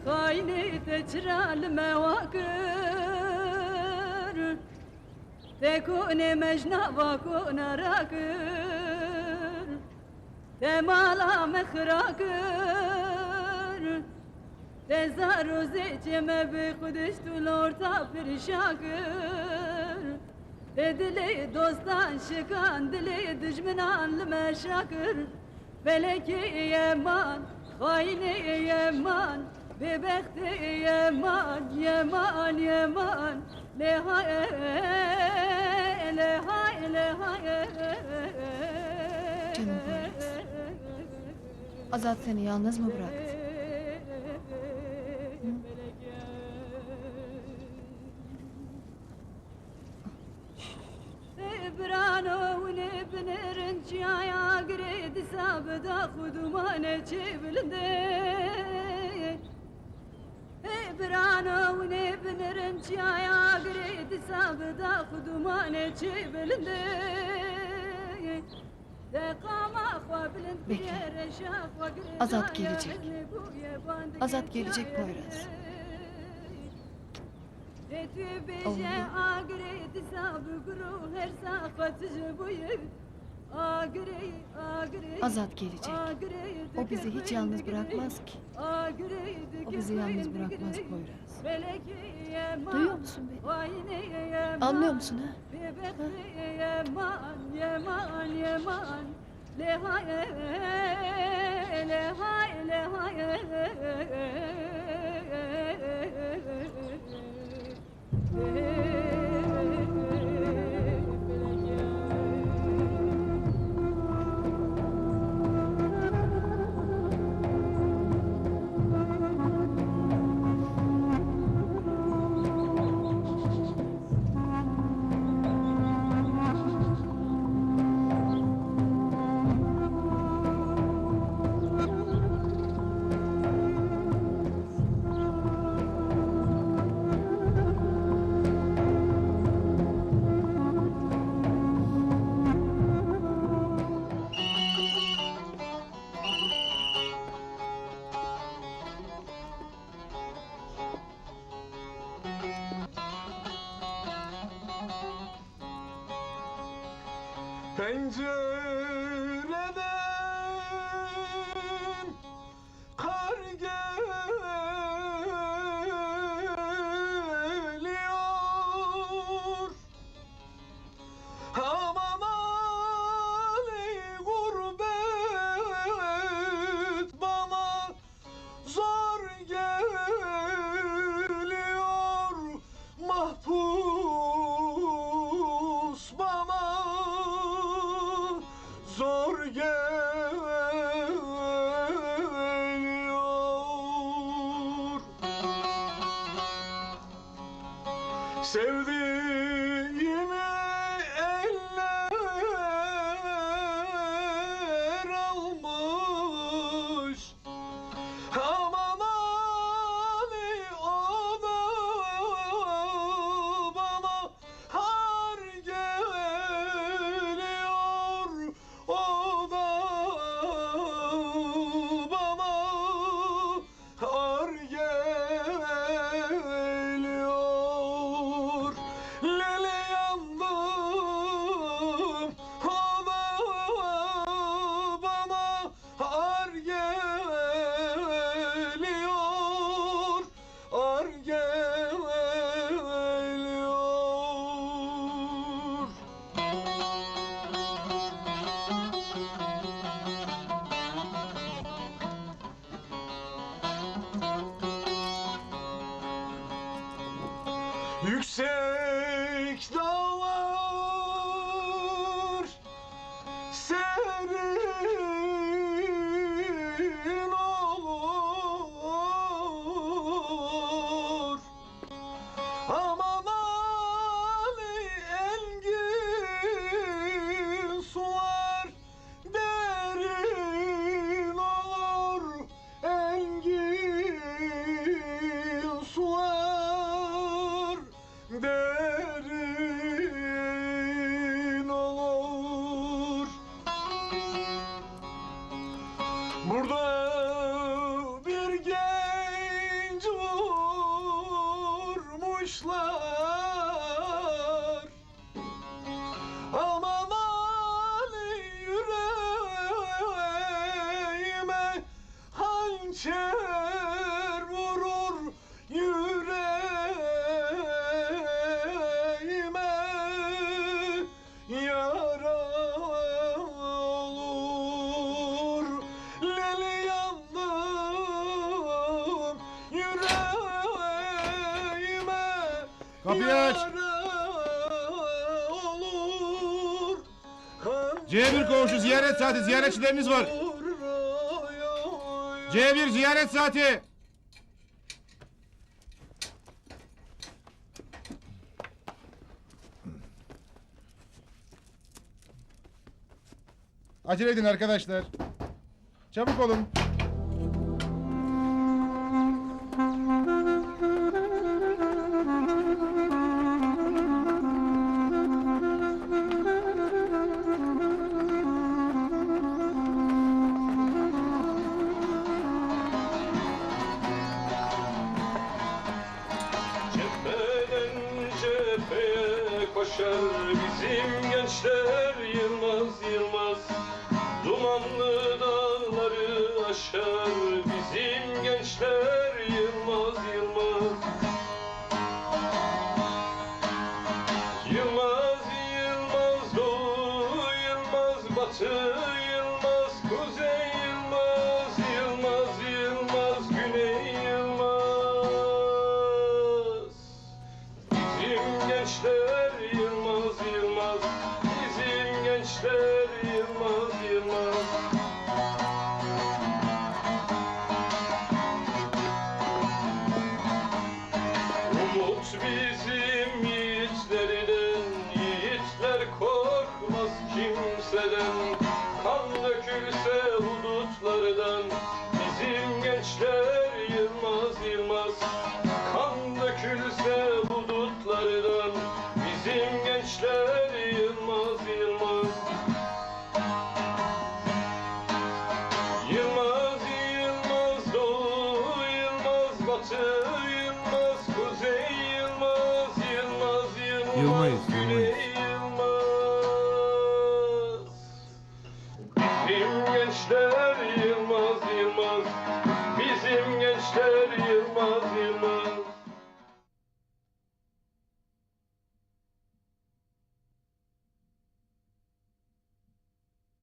خايني تجرى المواكر تكون مجنى وكون راكر تمالا مخراكر تزار زيتم بخدش تلور تافر شاكر دلي دوستان شكان دلي دجمنان لمشاكر فلكي يمان خايني يمان ببختي يمان يمان يمان لهاي لهاي لهاي. Canım Poyraz. Azat seni yalnız mı bıraktı? برانو ونبنرنج يا قريد سابدا خدومانه جبلندي برانو ونبنرنج يا قريد سابدا خدومانه جبلندي Bekle. Azat gelecek. Azat gelecek Poyraz. Azat gelecek. O bizi hiç yalnız bırakmaz ki. O bizi yalnız bırakmaz Poyraz. Duyuyor musun beni? Anlıyor musun ha? Pencereden kar geliyor. Aman Ali gurbet bana zor geliyor. Mahpus bana zor geliyor. Sevdiğimi eller almış. Aman Ali o da bana har geliyor. O da bana har geliyor. Lele yandım, o da bana har geliyor. Har geliyor. Yüksek dağlar serin olur. Aman Ali engin sular derin olur. Engin sular derin hançer vurur yüreğime, yara olur. Leli yandım yüreğime, Kapıyı aç. yara olur. C1 koğuşu ziyaret saati, ziyaretçileriniz var. C1 ziyaret saati. Acele edin arkadaşlar. Çabuk olun. Cepheden cepheye koşar bizim gençler, yılmaz yılmaz. Dumanlı dağları aşar bizim gençler, yılmaz yılmaz. Yılmaz yılmaz doğu, yılmaz batı, yılmaz kuzey, yılmaz yılmaz yılmaz güney, yılmaz. Bizim gençler yılmaz yılmaz, bizim gençler yılmaz yılmaz. Umut bizim yiğitlerden, yiğitler korkmaz kimseden. Kan dökülse hudutlardan, bizim gençler yılmaz yılmaz. Kan dökülse hudutlardan, bizim gençler yılmaz yılmaz. Yılmaz yılmaz doğu, yılmaz batı, yılmaz kuzey, yılmaz yılmaz yılmaz Yılmayız, güney, yılmaz. Bizim gençler yılmaz.